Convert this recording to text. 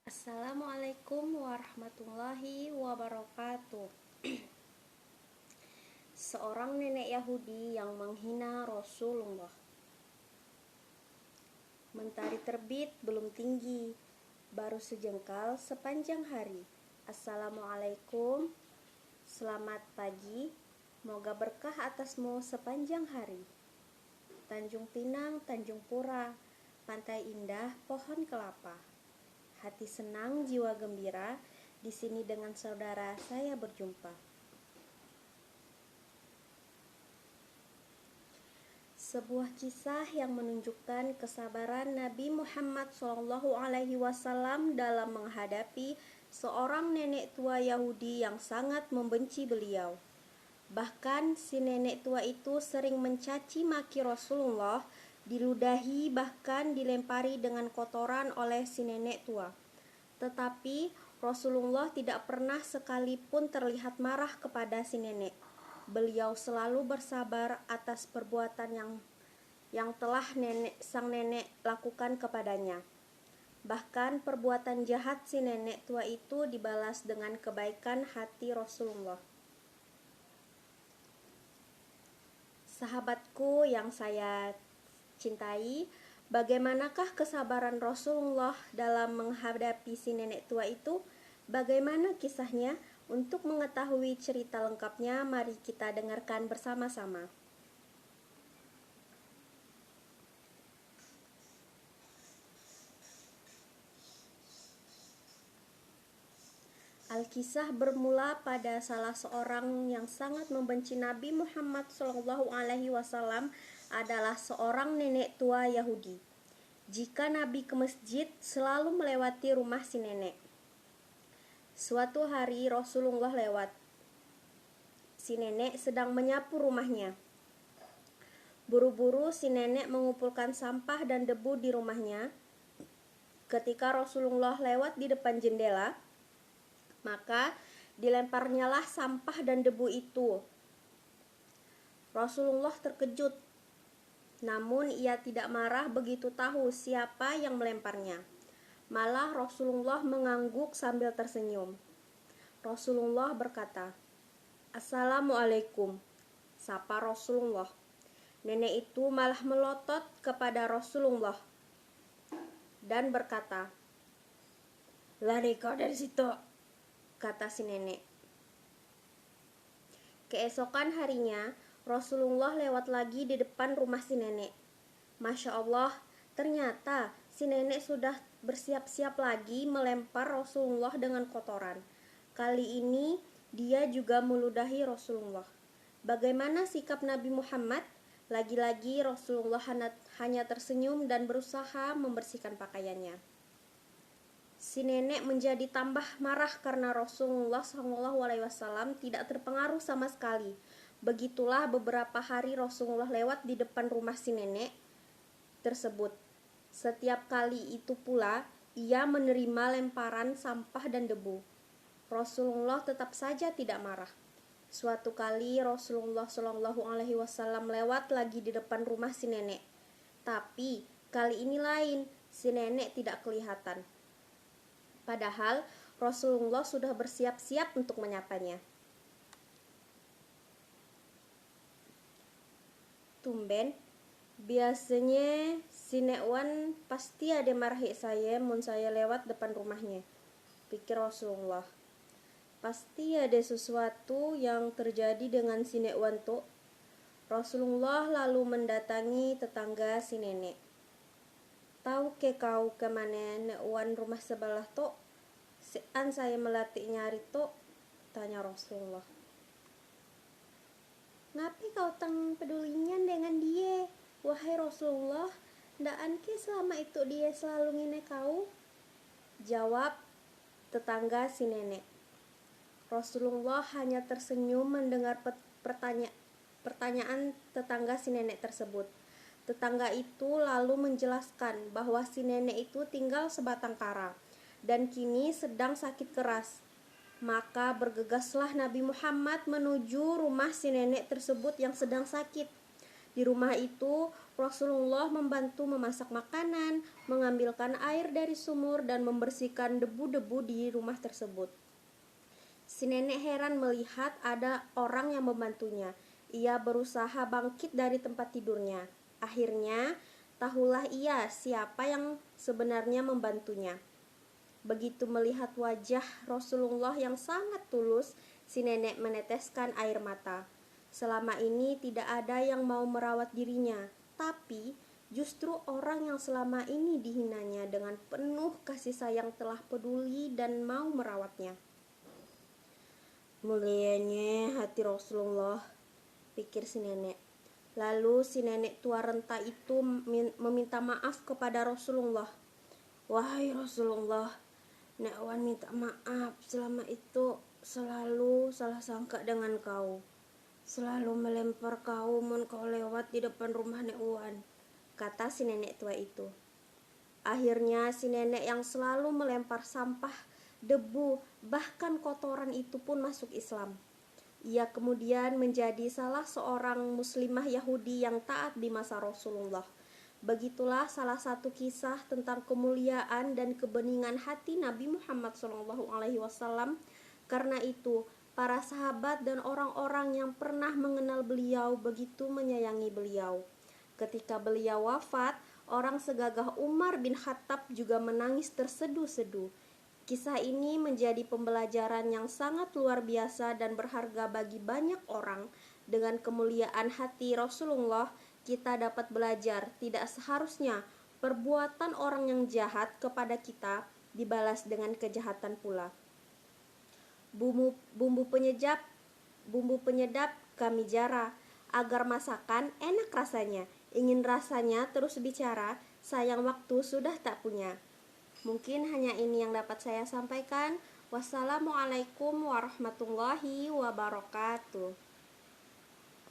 Assalamualaikum warahmatullahi wabarakatuh. Seorang nenek Yahudi yang menghina Rasulullah. Mentari terbit belum tinggi, baru sejengkal sepanjang hari. Assalamualaikum, selamat pagi, moga berkah atasmu sepanjang hari. Tanjung Pinang, Tanjung Pura, pantai indah, pohon kelapa. Hati senang, jiwa gembira, di sini dengan saudara saya berjumpa. Sebuah kisah yang menunjukkan kesabaran Nabi Muhammad SAW dalam menghadapi seorang nenek tua Yahudi yang sangat membenci beliau. Bahkan si nenek tua itu sering mencaci maki Rasulullah, diludahi bahkan dilempari dengan kotoran oleh si nenek tua. Tetapi Rasulullah tidak pernah sekalipun terlihat marah kepada si nenek. Beliau selalu bersabar atas perbuatan yang telah sang nenek lakukan kepadanya. Bahkan perbuatan jahat si nenek tua itu dibalas dengan kebaikan hati Rasulullah. Sahabatku yang saya cintai, bagaimanakah kesabaran Rasulullah dalam menghadapi si nenek tua itu? Bagaimana kisahnya? Untuk mengetahui cerita lengkapnya, mari kita dengarkan bersama-sama. Al-Kisah bermula pada salah seorang yang sangat membenci Nabi Muhammad SAW adalah seorang nenek tua Yahudi. Jika Nabi ke masjid, selalu melewati rumah si nenek. Suatu hari Rasulullah lewat. Si nenek sedang menyapu rumahnya. Buru-buru si nenek mengumpulkan sampah dan debu di rumahnya. Ketika Rasulullah lewat di depan jendela, maka dilemparnyalah sampah dan debu itu. Rasulullah terkejut, namun ia tidak marah begitu tahu siapa yang melemparnya. Malah Rasulullah mengangguk sambil tersenyum. Rasulullah berkata, "Assalamualaikum," sapa Rasulullah. Nenek itu malah melotot kepada Rasulullah dan berkata, "Lari kau dari situ," kata si nenek. Keesokan harinya, Rasulullah lewat lagi di depan rumah si nenek. Masya Allah, ternyata si nenek sudah bersiap-siap lagi melempar Rasulullah dengan kotoran. Kali ini dia juga meludahi Rasulullah. Bagaimana sikap Nabi Muhammad? Lagi-lagi Rasulullah hanya tersenyum dan berusaha membersihkan pakaiannya. Si nenek menjadi tambah marah karena Rasulullah SAW tidak terpengaruh sama sekali. Begitulah beberapa hari Rasulullah lewat di depan rumah si nenek tersebut. Setiap kali itu pula ia menerima lemparan sampah dan debu. Rasulullah tetap saja tidak marah. Suatu kali Rasulullah SAW lewat lagi di depan rumah si nenek. Tapi kali ini lain, si nenek tidak kelihatan. Padahal Rasulullah sudah bersiap-siap untuk menyapanya. Tumben, biasanya si Nekwan pasti ada marahi saya mun saya lewat depan rumahnya, pikir Rasulullah. Pasti ada sesuatu yang terjadi dengan si Nekwan tuh. Rasulullah lalu mendatangi tetangga si nenek. "Tahu ke kau kemana Nekwan rumah sebelah tuh? Sean saya melatih nyari tuh," tanya Rasulullah. "Ngapain kau tang pedulinya dengan dia, wahai Rasulullah? Ndaan ke selama itu dia selalu ngine kau?" jawab tetangga si nenek. Rasulullah hanya tersenyum mendengar pertanyaan tetangga si nenek tersebut. Tetangga itu lalu menjelaskan bahwa si nenek itu tinggal sebatang kara dan kini sedang sakit keras. Maka bergegaslah Nabi Muhammad menuju rumah si nenek tersebut yang sedang sakit. Di rumah itu, Rasulullah membantu memasak makanan, mengambilkan air dari sumur, dan membersihkan debu-debu di rumah tersebut. Si nenek heran melihat ada orang yang membantunya. Ia berusaha bangkit dari tempat tidurnya. Akhirnya, tahulah ia siapa yang sebenarnya membantunya. Begitu melihat wajah Rasulullah yang sangat tulus, si nenek meneteskan air mata. Selama ini tidak ada yang mau merawat dirinya, tapi justru orang yang selama ini dihinanya dengan penuh kasih sayang telah peduli dan mau merawatnya. Mulianya hati Rasulullah, pikir si nenek. Lalu si nenek tua renta itu meminta maaf kepada Rasulullah. Wahai Rasulullah, Nek Wan minta maaf, selama itu selalu salah sangka dengan kau. Selalu melempar kau mun kau lewat di depan rumah Nek Wan, kata si nenek tua itu. Akhirnya si nenek yang selalu melempar sampah, debu, bahkan kotoran itu pun masuk Islam. Ia kemudian menjadi salah seorang muslimah Yahudi yang taat di masa Rasulullah. Begitulah salah satu kisah tentang kemuliaan dan kebeningan hati Nabi Muhammad SAW. Karena itu, para sahabat dan orang-orang yang pernah mengenal beliau begitu menyayangi beliau. Ketika beliau wafat, orang segagah Umar bin Khattab juga menangis terseduh-seduh. Kisah ini menjadi pembelajaran yang sangat luar biasa dan berharga bagi banyak orang. Dengan kemuliaan hati Rasulullah, kita dapat belajar tidak seharusnya perbuatan orang yang jahat kepada kita dibalas dengan kejahatan pula. Bumbu penyedap kami jara agar masakan enak rasanya. Ingin rasanya terus bicara, sayang waktu sudah tak punya. Mungkin hanya ini yang dapat saya sampaikan. Wassalamualaikum warahmatullahi wabarakatuh.